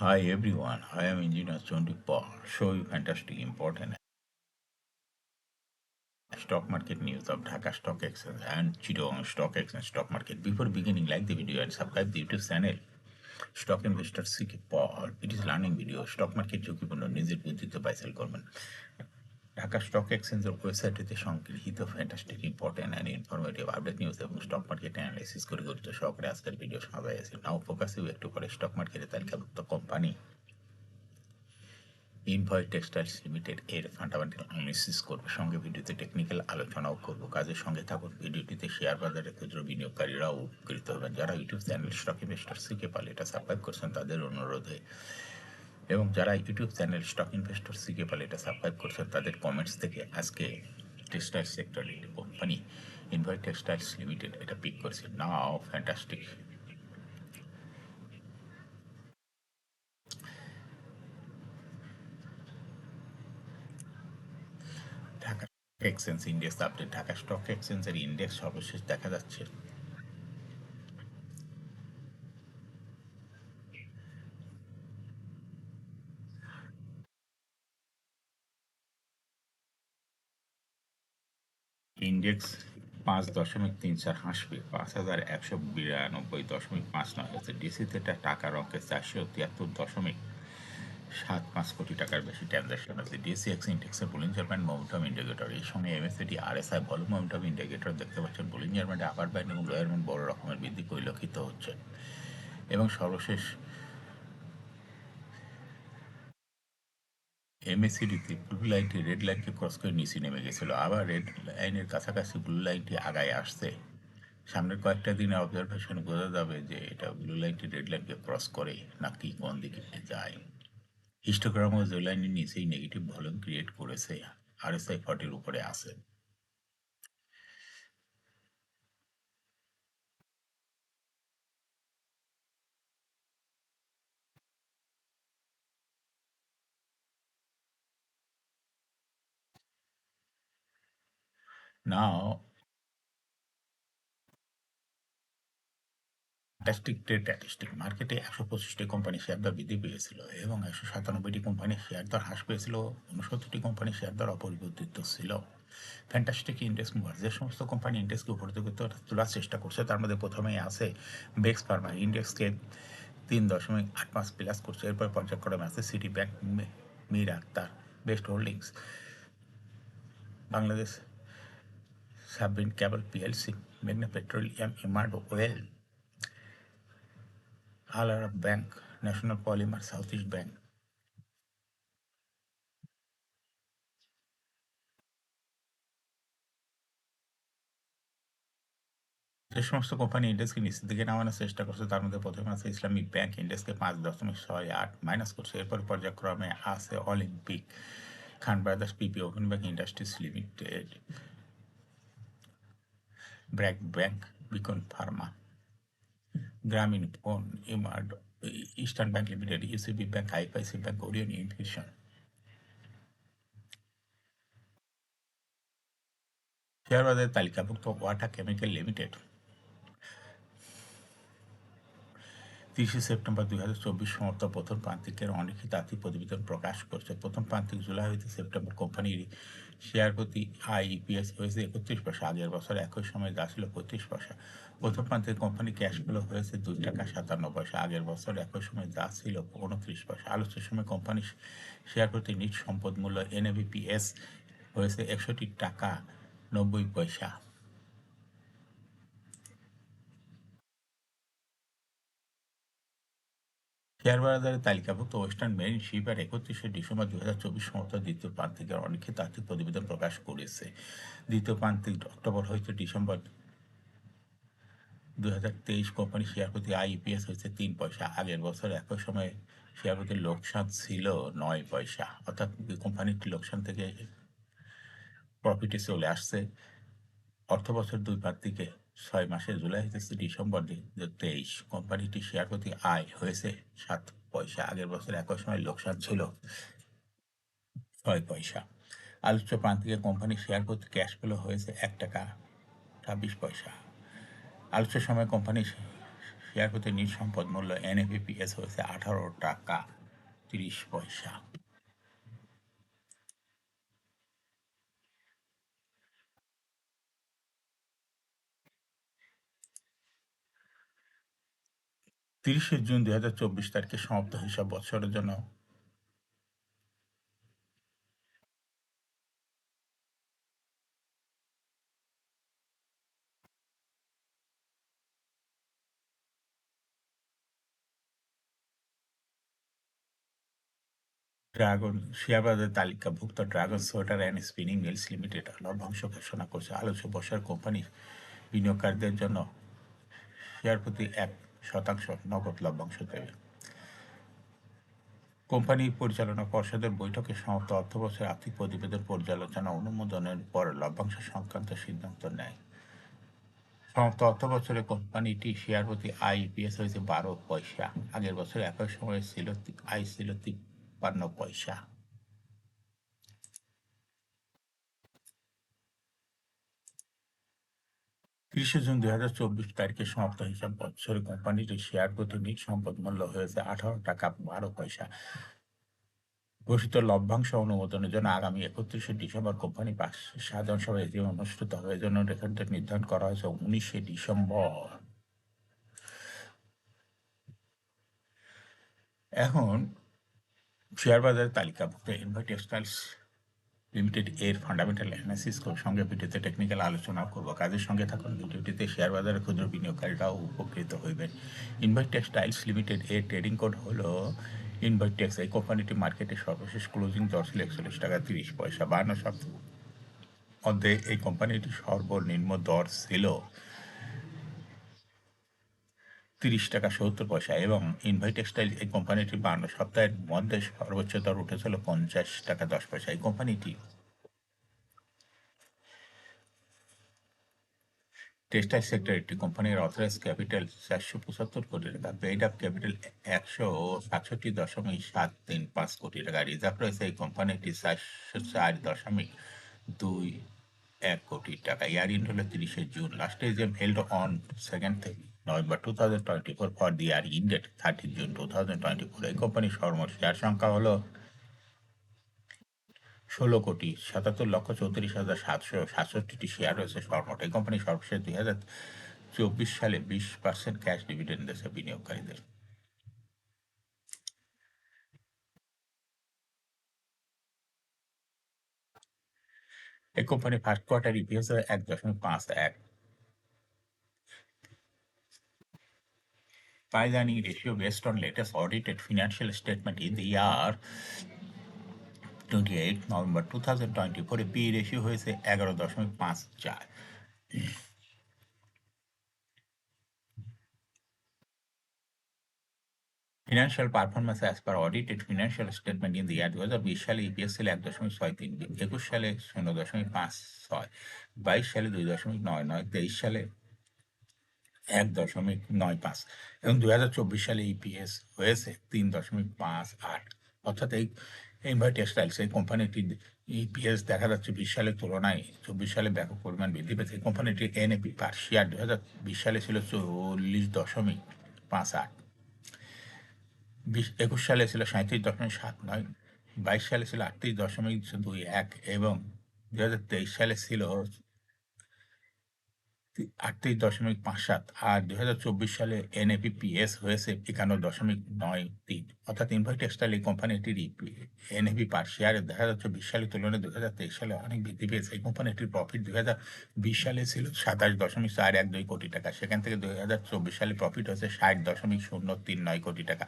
Hi everyone, I am Engineer Chondi Paul. Show you fantastic important stock market news of Dhaka Stock Exchange and Chittagong Stock Exchange stock market. Before beginning, like the video and subscribe the YouTube channel. Stock Investor CK Paul. It is learning video. Stock market ঝুঁকিপূর্ণ নিজের বুদ্ধিতে বাইসেল করবেন। Dhaka stock এক্সচেঞ্জের ওয়েবসাইটটিতে সংগৃহীত fantastic important and informative update news এবং stock market analysis করে গঠিত সহকারে আজকের ভিডিও সাজাই আছে। নাও ফোকাস একটু করে স্টক মার্কেটে তালিকাভুক্ত কোম্পানি ইনভয় টেক্সটাইলস লিমিটেড এর ফান্ডামেন্টাল অ্যানালিসিস করবে, সঙ্গে ভিডিওতে টেকনিক্যাল আলোচনাও করব। কাজের সঙ্গে থাকুন। ভিডিওটিতে শেয়ার বাজারে ক্ষুদ্র বিনিয়োগকারীরাও উপকৃত হবেন। যারা ইউটিউব চ্যানেল স্টক ইনভেস্টর শিখে পালে এটা সাবস্ক্রাইব করছেন তাদের অনুরোধে, এবং যারা ইউটিউব চ্যানেল স্টক ইনভেস্টর শিখে পালে এটা সাবস্ক্রাইব করছেন তাদের কমেন্টস থেকে আজকে টেক্সটাইল সেক্টরের কোম্পানি ইনভয় টেক্সটাইলস লিমিটেড এটা পিক করেছে। Now fantastic Dhaka exchange index update. Dhaka stock এক্সচেঞ্জের ইন্ডেক্স সর্বশেষ দেখা যাচ্ছে ইন্ডেক্স 5.34 হাসবে, 5,192.59 হয়েছে। ডিসিতে টাকার অঙ্কে 473.75 কোটি টাকার বেশি ট্রানজাকশন আছে। ডিসিএক্স ইন্ডেক্সের বুলিঞ্জার ব্যান্ড মোমেন্টাম ইন্ডিকেটর, এই সঙ্গে MSCD RSI volume momentum indicator দেখতে পাচ্ছেন। বুলিঞ্জার ব্যান্ডে আপার ব্যান্ড এবং লোয়ার ব্যান্ড বড় রকমের বৃদ্ধি পরিলক্ষিত হচ্ছে। এবং সর্বশেষ এমএসিডিতে ব্লু লাইনটি রেড লাইনকে ক্রস করে নিচে নেমে গেছিল, আবার রেড লাইনের কাছাকাছি ব্লু লাইনটি আগায় আসছে। সামনের কয়েকটা দিনে অবজারভেশনে বোঝা যাবে যে এটা ব্লু লাইনটি রেড লাইনকে ক্রস করে নাকি কোন দিকে যায়। হিস্টোগ্রামও যে লাইনের নিচেই নেগেটিভ ভলিউম ক্রিয়েট করেছে, আরএসআই 40 উপরে আছে। নাও স্ট্যাটিস্টিক মার্কেটে 125টি কোম্পানি শেয়ার দর বৃদ্ধি পেয়েছিল এবং 197টি কোম্পানির শেয়ার দর হ্রাস পেয়েছিল। 69টি কোম্পানির শেয়ার দর অপরিবর্তিত ছিল। ফ্যান্টাস্টিক ইন্ডেক্স মুভার যে সমস্ত কোম্পানি ইন্ডেক্সকে উপরিত তোলার চেষ্টা করছে তার মধ্যে প্রথমেই আছে বেক্স ফার্মা। ইন্ডেক্সকে 3.85 প্লাস করছে। এরপর পর্যায়ক্রমে আছে City Bank, Mir Akhtar, Best Holdings, Bangladesh Submarine Cable PLC, মেঘনা Petroleum, Emerald Oil, Al Arab Bank, National Polymer, South East Bank. যে সমস্ত কোম্পানি ইন্ডেক্সকে নিচের দিকে নামানোর চেষ্টা করছে তার মধ্যে প্রথমে আছে ইসলামিক ব্যাংক, ইন্ডেক্সকে 5.68 মাইনাস করছে। এরপর পর্যায়ক্রমে আছে Olympic, Khan Brothers, PP, Open Bank Industries Limited, BRAC Bank, Beacon Pharma, Grameenphone, Emerald, Eastern Bank Limited, UCB Bank, IFIC Bank, Orion Infusion. Share বাজারে তালিকাভুক্ত ওয়াটা কেমিক্যাল লিমিটেড 30 সেপ্টেম্বর 2024 সমাপ্ত প্রথম প্রান্তিকের অলিখিত আর্থিক প্রতিবেদন প্রকাশ করছে। প্রথম প্রান্তিক জুলাই হইতে সেপ্টেম্বর কোম্পানির শেয়ার প্রতি ইপিএস হয়েছে 31 পয়সা, আগের বছর একই সময় যা ছিল 35 পয়সা। প্রথম প্রান্তিক কোম্পানি ক্যাশ ফ্লো হয়েছে 2 টাকা 57 পয়সা, আগের বছর একই সময় যা ছিল 29 পয়সা। আলোচ্য সময় কোম্পানির শেয়ার প্রতি নিট সম্পদ মূল্য এনএভিপিএস হয়েছে 61 টাকা 90 পয়সা। শেয়ার বাজারে তালিকাভুক্ত ওয়েস্টার্ন মেরিন শিপয়ার্ড 31 ডিসেম্বর 2024 সমাপ্ত দ্বিতীয় প্রান্তিকের অলিখিত আর্থিক প্রতিবেদন প্রকাশ করেছে। দ্বিতীয় প্রান্তিক অক্টোবর হইতে ডিসেম্বর 2023 কোম্পানি শেয়ার প্রতি ইপিএস হয়েছে 3 পয়সা, আগের বছর একই সময়ে শেয়ার প্রতি লোকসান ছিল 9 পয়সা। অর্থাৎ কোম্পানিটি লোকসান থেকে প্রফিটে চলে আসছে। অর্থ বছর 2 প্রান্তিকে 6 মাসে জুলাই হইতে ডিসেম্বর 2023 কোম্পানিটি শেয়ার প্রতি আয় হয়েছে 7 পয়সা, আগের বছর একই সময় লোকসান ছিল 6 পয়সা। আলোচ্য প্রান্তিকে কোম্পানির শেয়ার প্রতি ক্যাশ ফ্লো হয়েছে 1 টাকা 26 পয়সা। আলোচ্য সময় কোম্পানির শেয়ার প্রতি নিট সম্পদ মূল্য NAVPS হয়েছে 18 টাকা 30 পয়সা। June 2024 তারিখে সমাপ্ত হিসাব বছরের জন্য ড্রাগন শেয়ার বাজারে তালিকাভুক্ত Dragon Sweater and Spinning Mills Limited লভ্যাংশ ঘোষণা করছে। আলোচ্য বর্ষের কোম্পানির বিনিয়োগকারীদের জন্য শেয়ার প্রতি 1% নগদ লভ্যাংশ দেবে। কোম্পানি পরিচালনা পর্ষদের বৈঠকে সমাপ্ত অর্থবছরের আর্থিক প্রতিবেদন পর্যালোচনা অনুমোদনের পর লভ্যাংশ সংক্রান্ত সিদ্ধান্ত নেয়। সমাপ্ত অর্থবছরে কোম্পানিটি শেয়ার প্রতি IEPS হয়েছে 12 পয়সা। আগের বছর একই সময়ে ছিল 53 পয়সা। June 2024 তারিখে সমাপ্ত হিসাব বছরে কোম্পানিটির শেয়ার প্রতি নিট সম্পদ মূল্য হয়েছে 18 টাকা 12 পয়সা। ঘোষিত লভ্যাংশ অনুমোদনের জন্য আগামী 31 ডিসেম্বর কোম্পানি সাধারণ সভায় এটি অনুষ্ঠিত হবে। এজন্য রেকর্ড ডেট নির্ধারণ করা হয়েছে 19 ডিসেম্বর। এখন শেয়ার বাজারের তালিকাভুক্ত ইনভাইট টেক্সটাইলস লিমিটেড এর ফান্ডামেন্টাল অ্যানালিসিস সঙ্গে ভিডিওতে টেকনিক্যাল আলোচনা করব। কাজের সঙ্গে থাকুন। ভিডিওটিতে শেয়ার বাজারে ক্ষুদ্র বিনিয়োগকারীরাও উপকৃত হইবেন। ইনভাইট টেক্সটাইলস লিমিটেড এর ট্রেডিং কোড হলো ইনভাইটেক্স। এই কোম্পানিটি মার্কেটে সর্বশেষ ক্লোজিং দর ছিল 41 টাকা 30 পয়সা। 52 সপ্তাহ মধ্যে এই কোম্পানিটির সর্বনিম্ন দর ছিল 30 টাকা 70 পয়সা এবং ইনভাইট টেক্সটাইল এই কোম্পানিটি 52 সপ্তাহের মধ্যে সর্বোচ্চ দর উঠেছিল 50 টাকা 10 পয়সা। এই কোম্পানিটি টেক্সটাইল সেক্টর একটি কোম্পানির অথরাইজ ক্যাপিটাল 475 কোটি টাকা, পেইড আপ ক্যাপিটাল 167.735 কোটি টাকা, রিজার্ভ রয়েছে এই কোম্পানিটি 404.21 কোটি টাকা। ইয়ার ইন্ড হলো 30 June. Last AGM held on 2 November 2024 for the year ended 30 June 2024। এই কোম্পানির সর্বমোট শেয়ার সংখ্যা হলো 16,77,34,767টি শেয়ার রয়েছে সর্বমোট। এই কোম্পানি সর্বশেষ 2024 সালে 20% ক্যাশ ডিভিডেন্ড দিয়েছে বিনিয়োগকারীদের। এই কোম্পানির first quarter EPS 1.51। Price earning ratio based on latest audited financial statement in the year 28 November 2024 এ পি রেশিও হয়েছে 11.54। Financial performance as per audited financial statement in the year 2020 সালে EPS ছিল 1.63, 21 সালে 0.56, 22 সালে 2.99, 23 সালে 1.95 এবং 2024 সালে ইপিএস হয়েছে 3.58। অর্থাৎ এই ইনভাইট টেক্সটাইলস এই কোম্পানিটির ইপিএস দেখা যাচ্ছে 20 সালের তুলনায় 24 সালে ব্যাপক পরিমাণ বৃদ্ধি পেয়েছে। এই কোম্পানিটির এনএপি পার শেয়ার 2020 সালে ছিল 40.58, 21 সালে ছিল 37.79, 22 সালে ছিল 38.21 এবং 2023 সালে ছিল 38.57 আর 2024 সালে NAVPS হয়েছে 51.93। অর্থাৎ ইনভাইট টেক্সটাইল এই কোম্পানিটির NAV পার শেয়ারে দেখা যাচ্ছে 20 সালের তুলনায় 2023 সালে অনেক বৃদ্ধি পেয়েছে। এই কোম্পানিটির প্রফিট 2020 সালে ছিল 27.412 কোটি টাকা, সেখান থেকে 2024 সালে প্রফিট হয়েছে 60.039 কোটি টাকা।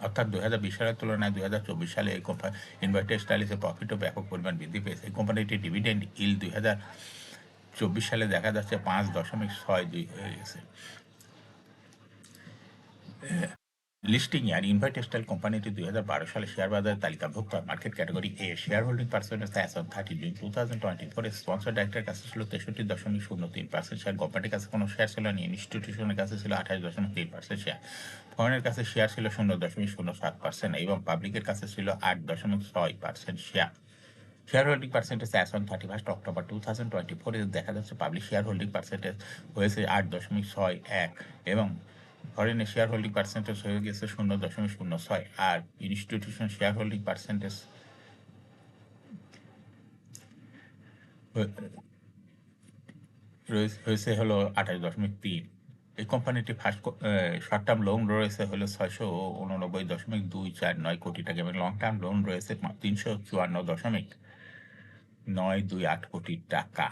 অর্থাৎ 2020 সালের তুলনায় 2024 সালে এই কোম্পানি ইনভাইট টেক্সটাইলসের প্রফিটও ব্যাপক পরিমাণ বৃদ্ধি পেয়েছে। এই কোম্পানিটির ডিভিডেন্ড ইল 2024 সালে দেখা যাচ্ছে 5.62 হয়ে গেছে। লিস্টিং ইয়ার ইনভাইট টেক্সটাইল কোম্পানিটি 2012 সালে শেয়ার বাজারে তালিকাভুক্ত market category A. Share holding percentage as on 30 June 2024 sponsor ডাইরেক্টরের কাছে ছিল 63.03% শেয়ার, কোম্পানির কাছে কোনো শেয়ার ছিল না, ইনস্টিটিউশনের কাছে ছিল 28.3% শেয়ার, ফরেনের কাছে শেয়ার ছিল 0.07% এবং পাবলিকের কাছে ছিল 8.6% share. Share holding percentage as on 31 October 2024 দেখা যাচ্ছে পাবলিক শেয়ার হোল্ডিং পার্সেন্টেজ হয়েছে 8.61 এবং ফরেনের শেয়ার হোল্ডিং পার্সেন্টেজ হয়ে গেছে 0.06, আর ইনস্টিটিউশন শেয়ার হোল্ডিং পার্সেন্টেজ হয়েছে হলো 28.3। এই কোম্পানিটি ফার্স্ট শর্ট টার্ম লোন রয়েছে হলো 689.249 কোটি টাকা এবং লং টার্ম লোন রয়েছে 354.928 কোটি টাকা।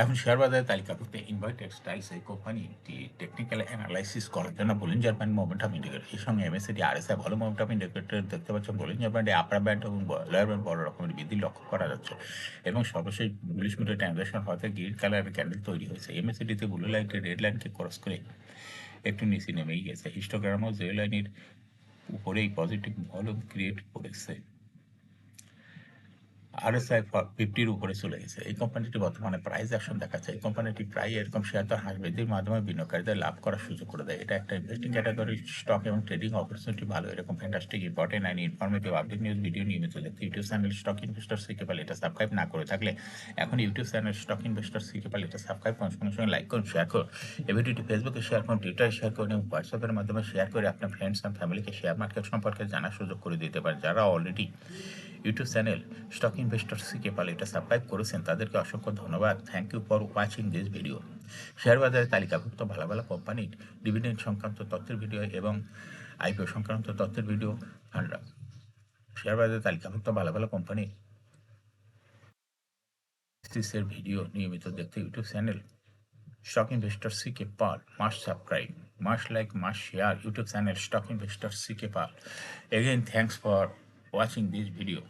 এখন শেয়ার বাজারে তালিকাভুক্ত ইনভাইট টেক্সটাইলস এই কোম্পানিটি টেকনিক্যাল অ্যানালাইসিস করার জন্য বলিঞ্জার ব্যান্ড মোমেন্টাম ইন্ডিকেটর এর সঙ্গে এমএসিডি আরএসআই ভালো মোমেন্টাম ইন্ডিকেটর দেখতে পাচ্ছেন। বলিঞ্জার ব্যান্ডে আপার ব্যান্ড এবং লোয়ার ব্যান্ড বড় রকমের বৃদ্ধি লক্ষ্য করা যাচ্ছে এবং সর্বশেষ বুলিশ মুডে ট্রানজাকশন হতে গ্রিন কালারের ক্যান্ডেল তৈরি হয়েছে। এমএসিডিতে ব্লু লাইনটি রেড লাইনকে ক্রস করে একটু নিচে নেমেই গেছে। হিস্টোগ্রামও জেড লাইনের উপরেই পজিটিভ ভলিউম ক্রিয়েট করেছে। আরএসআই 50-র উপরে চলে গেছে। এই কোম্পানিটি বর্তমানে প্রাইস অ্যাকশন দেখাচ্ছে। এই কোম্পানিটি প্রায় এরকম শেয়ার দর হ্রাস বৃদ্ধির মাধ্যমে বিনিয়োগকারীদের লাভ করার সুযোগ করে দেয়। এটা একটা ইনভেস্টিং ক্যাটাগরি স্টক এবং ট্রেডিং অপরচুনিটি ভালো। এরকম fantastic important and informative update news video নিয়মিত দেখতে ইউটিউব চ্যানেল স্টক ইনভেস্টর শিখে পালে এটা সাবস্ক্রাইব না করে থাকলে এখন ইউটিউব চ্যানেল স্টক ইনভেস্টর শিখে পালে এটা সাবস্ক্রাইব করুন, সঙ্গে সঙ্গে লাইক করুন, শেয়ার করুন। এই ভিডিওটি ফেসবুকে শেয়ার করুন, টুইটারে শেয়ার করুন এবং হোয়াটসঅ্যাপের মাধ্যমে শেয়ার করে আপনার ফ্রেন্ডস অ্যান্ড ফ্যামিলিকে শেয়ার মার্কেট সম্পর্কে জানার সুযোগ করে দিতে পারেন। যারা already YouTube channel stock investor শিখে পালে এটা সাবস্ক্রাইব করেছেন তাদেরকে অসংখ্য ধন্যবাদ। Thank you for watching this video. Share বাজারে তালিকাভুক্ত ভালো ভালো কোম্পানির ডিভিডেন্ড সংক্রান্ত তথ্যের ভিডিও এবং আইপিও সংক্রান্ত তথ্যের ভিডিও শেয়ার বাজারে তালিকাভুক্ত ভালো ভালো কোম্পানির ভিডিও নিয়মিত দেখতে YouTube channel Stock Investor CK Paul must subscribe, must like, must share YouTube channel Stock Investor CK Paul. Again, thanks for watching this video.